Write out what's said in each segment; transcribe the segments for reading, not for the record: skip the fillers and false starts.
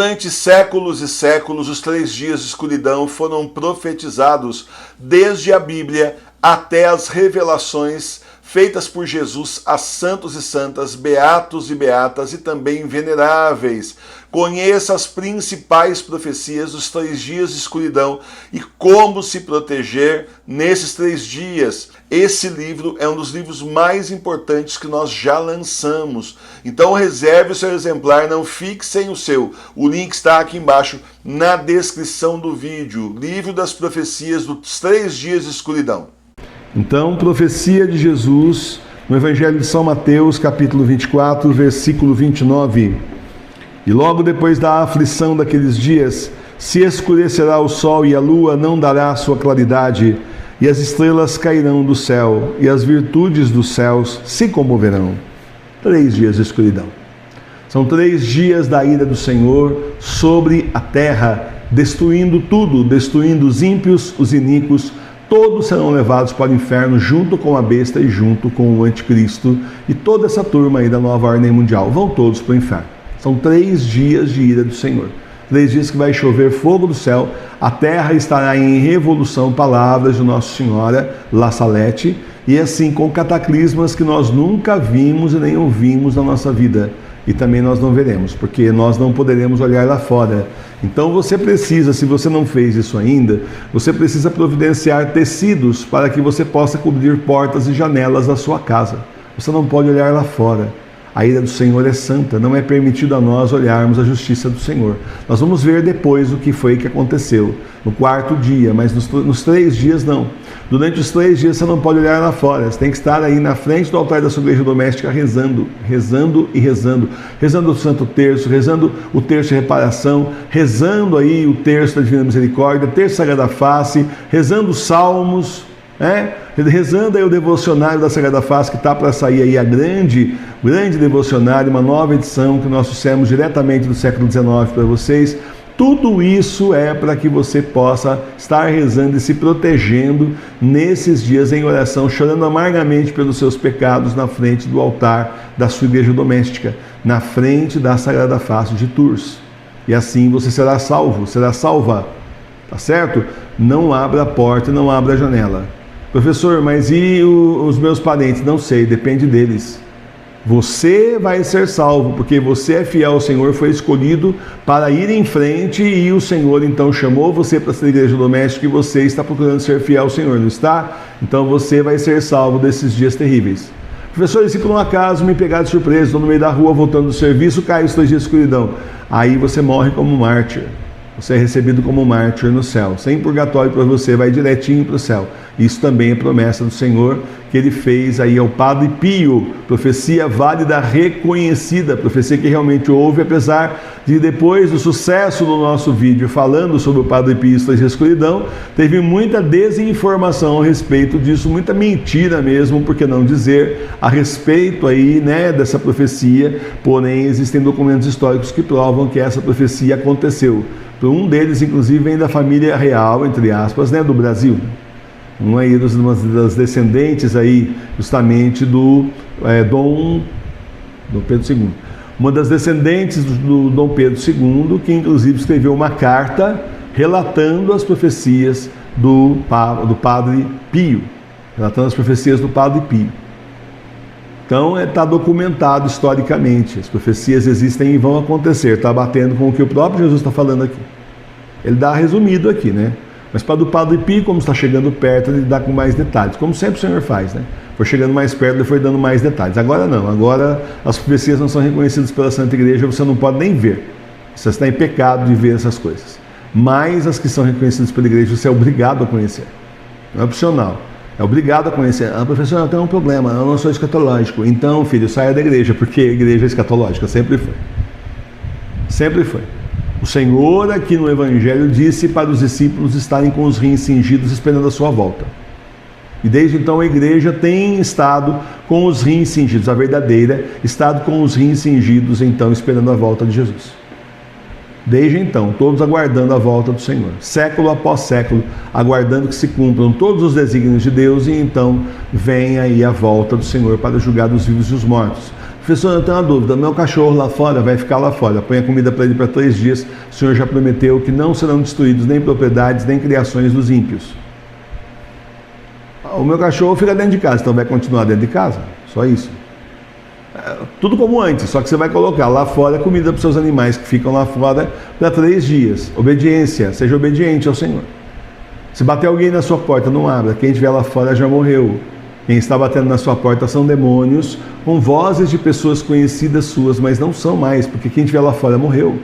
Durante séculos e séculos, os 3 dias de escuridão foram profetizados desde a Bíblia até as revelações feitas por Jesus a santos e santas, beatos e beatas e também veneráveis. Conheça as principais profecias dos 3 dias de escuridão e como se proteger nesses 3 dias. Esse livro é um dos livros mais importantes que nós já lançamos. Então reserve o seu exemplar, não fique sem o seu. O link está aqui embaixo na descrição do vídeo. Livro das profecias dos 3 dias de escuridão. Então, profecia de Jesus no Evangelho de São Mateus, capítulo 24, versículo 29. E logo depois da aflição daqueles dias, se escurecerá o sol e a lua não dará sua claridade, e as estrelas cairão do céu, e as virtudes dos céus se comoverão. 3 dias de escuridão. São 3 dias da ira do Senhor sobre a terra, destruindo tudo, destruindo os ímpios, os iníquos. Todos serão levados para o inferno junto com a besta e junto com o anticristo e toda essa turma aí da nova ordem mundial. Vão todos para o inferno. São 3 dias de ira do Senhor. 3 dias que vai chover fogo do céu, a terra estará em revolução, palavras de Nossa Senhora, La Salete, e assim com cataclismas que nós nunca vimos e nem ouvimos na nossa vida. E também nós não veremos, porque nós não poderemos olhar lá fora. Então você precisa, se você não fez isso ainda, você precisa providenciar tecidos para que você possa cobrir portas e janelas da sua casa. Você não pode olhar lá fora. A ira do Senhor é santa, não é permitido a nós olharmos a justiça do Senhor. Nós vamos ver depois o que foi que aconteceu, no 4º dia, mas nos 3 dias não. Durante os 3 dias você não pode olhar lá fora, você tem que estar aí na frente do altar da sua igreja doméstica rezando, rezando e rezando. Rezando o Santo Terço, rezando o Terço de Reparação, rezando aí o Terço da Divina Misericórdia, Terço Sagrada Face, rezando os Salmos, rezando aí o devocionário da Sagrada Face, que está para sair aí o grande devocionário, uma nova edição que nós trouxemos diretamente do século XIX para vocês. Tudo isso é para que você possa estar rezando e se protegendo nesses dias em oração, chorando amargamente pelos seus pecados na frente do altar da sua igreja doméstica, na frente da Sagrada Face de Tours. E assim você será salvo, será salva, tá certo? Não abra a porta, não abra a janela. Professor, mas e os meus parentes? Não sei, depende deles. Você vai ser salvo, porque você é fiel ao Senhor, foi escolhido para ir em frente e o Senhor então chamou você para ser igreja doméstica e você está procurando ser fiel ao Senhor, não está? Então você vai ser salvo desses dias terríveis. Professor, e se por um acaso me pegar de surpresa, estou no meio da rua voltando do serviço, cai os 3 dias de escuridão, aí você morre como mártir. Você é recebido como mártir no céu, sem purgatório para você, vai direitinho para o céu. Isso também é promessa do Senhor, que Ele fez aí ao Padre Pio, profecia válida, reconhecida, profecia que realmente houve, apesar de depois do sucesso do nosso vídeo falando sobre o Padre Pio e a escuridão, teve muita desinformação a respeito disso, muita mentira mesmo, por que não dizer, a respeito aí, dessa profecia, porém existem documentos históricos que provam que essa profecia aconteceu. Um deles, inclusive, vem da família real, entre aspas, do Brasil. Um aí das descendentes aí, justamente do Dom Pedro II. Uma das descendentes do Dom Pedro II, que inclusive escreveu uma carta relatando as profecias do Padre Pio. Relatando as profecias do Padre Pio. Então está documentado historicamente, as profecias existem e vão acontecer, está batendo com o que o próprio Jesus está falando aqui. Ele dá resumido aqui, Mas para o Padre Pio, como está chegando perto, ele dá com mais detalhes, como sempre o Senhor faz, Foi chegando mais perto, ele foi dando mais detalhes. Agora não, agora as profecias não são reconhecidas pela Santa Igreja, você não pode nem ver. Você está em pecado de ver essas coisas. Mas as que são reconhecidas pela Igreja, você é obrigado a conhecer. Não é opcional. É obrigado a conhecer. Professor, eu tenho um problema, eu não sou escatológico. Então, filho, saia da igreja, porque a igreja é escatológica, sempre foi. Sempre foi. O Senhor aqui no Evangelho disse para os discípulos estarem com os rins cingidos esperando a sua volta. E desde então a igreja tem estado com os rins cingidos, a verdadeira, estado com os rins cingidos, então esperando a volta de Jesus. Desde então, todos aguardando a volta do Senhor, século após século, aguardando que se cumpram todos os desígnios de Deus, e então vem aí a volta do Senhor para julgar os vivos e os mortos. Professor, eu tenho uma dúvida, meu cachorro lá fora vai ficar lá fora, põe a comida para ele para 3 dias, o Senhor já prometeu que não serão destruídos nem propriedades, nem criações dos ímpios. O meu cachorro fica dentro de casa, então vai continuar dentro de casa, só isso. Tudo como antes, só que você vai colocar lá fora comida para os seus animais que ficam lá fora para 3 dias. Obediência, seja obediente ao Senhor. Se bater alguém na sua porta, não abra, quem estiver lá fora já morreu. Quem está batendo na sua porta são demônios com vozes de pessoas conhecidas suas, mas não são mais, porque quem estiver lá fora morreu.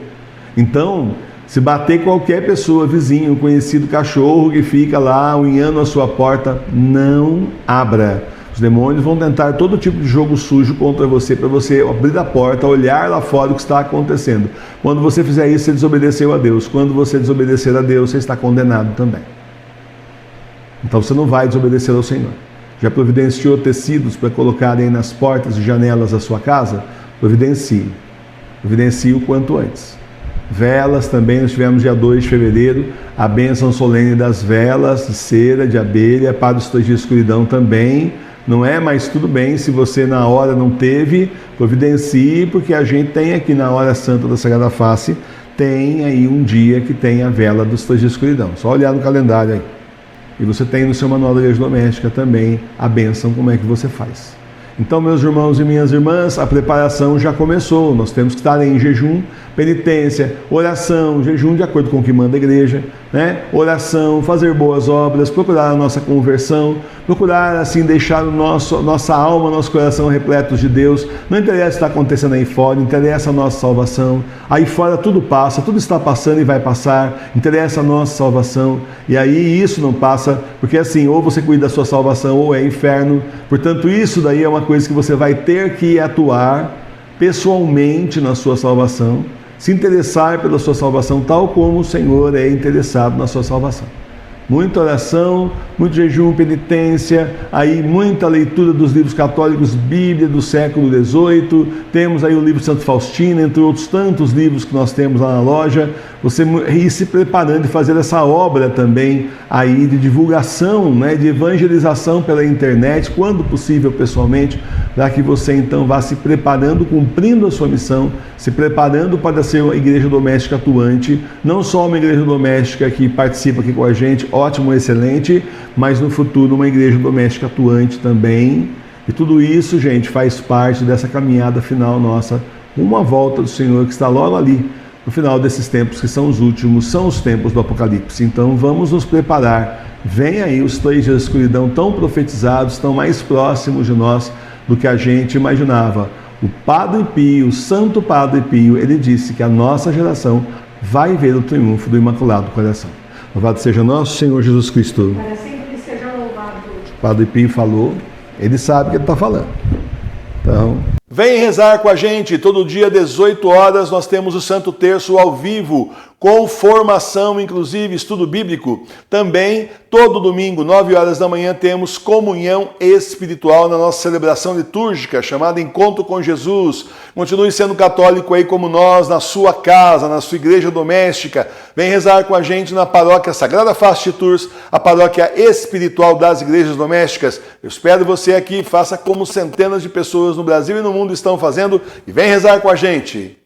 Então, se bater qualquer pessoa, vizinho, conhecido, cachorro que fica lá unhando a sua porta, não abra. Os demônios vão tentar todo tipo de jogo sujo contra você, para você abrir a porta, olhar lá fora o que está acontecendo. Quando você fizer isso, você desobedeceu a Deus. Quando você desobedecer a Deus, você está condenado também. Então você não vai desobedecer ao Senhor. Já providenciou tecidos para colocarem nas portas e janelas da sua casa? Providencie. Providencie o quanto antes. Velas também, nós tivemos dia 2 de fevereiro, a bênção solene das velas de cera, de abelha, para os 3 dias de escuridão também. Não é, mas tudo bem, se você na hora não teve, providencie, porque a gente tem aqui na hora santa da Sagrada Face, tem aí um dia que tem a vela dos 3 dias de escuridão. Só olhar no calendário aí. E você tem no seu manual da igreja doméstica também a bênção, como é que você faz. Então, meus irmãos e minhas irmãs, a preparação já começou. Nós temos que estar em jejum, penitência, oração, jejum de acordo com o que manda a igreja, né? Oração, fazer boas obras, procurar a nossa conversão, procurar assim deixar nossa alma, nosso coração repletos de Deus. Não interessa o que está acontecendo aí fora, interessa a nossa salvação. Aí fora tudo passa, tudo está passando e vai passar, interessa a nossa salvação. E aí isso não passa, porque assim, ou você cuida da sua salvação ou é inferno. Portanto, isso daí é uma coisa que você vai ter que atuar pessoalmente na sua salvação, se interessar pela sua salvação, tal como o Senhor é interessado na sua salvação. Muita oração, muito jejum, penitência, aí muita leitura dos livros católicos, Bíblia do século XVIII, temos aí o livro de Santo Faustino, entre outros tantos livros que nós temos lá na loja, você ir se preparando e fazer essa obra também aí de divulgação, né, de evangelização pela internet, quando possível pessoalmente, para que você então vá se preparando, cumprindo a sua missão, se preparando para ser uma igreja doméstica atuante, não só uma igreja doméstica que participa aqui com a gente, ótimo, excelente, mas no futuro uma igreja doméstica atuante também. E tudo isso, gente, faz parte dessa caminhada final nossa, uma volta do Senhor que está logo ali, no final desses tempos que são os últimos, são os tempos do Apocalipse. Então vamos nos preparar. Vem aí os 3 dias de escuridão tão profetizados, tão mais próximos de nós do que a gente imaginava. O Padre Pio, o Santo Padre Pio, ele disse que a nossa geração vai ver o triunfo do Imaculado Coração. Louvado seja nosso Senhor Jesus Cristo. Para sempre seja louvado. O Padre Pio falou, ele sabe o que ele está falando. Então, vem rezar com a gente. Todo dia, 18 horas, nós temos o Santo Terço ao vivo, com formação, inclusive estudo bíblico. Também, todo domingo, 9 horas da manhã, temos comunhão espiritual na nossa celebração litúrgica, chamada Encontro com Jesus. Continue sendo católico aí como nós, na sua casa, na sua igreja doméstica. Vem rezar com a gente na paróquia Sagrada Face de Tours, a paróquia espiritual das igrejas domésticas. Eu espero você aqui, faça como centenas de pessoas no Brasil e no mundo estão fazendo, e vem rezar com a gente.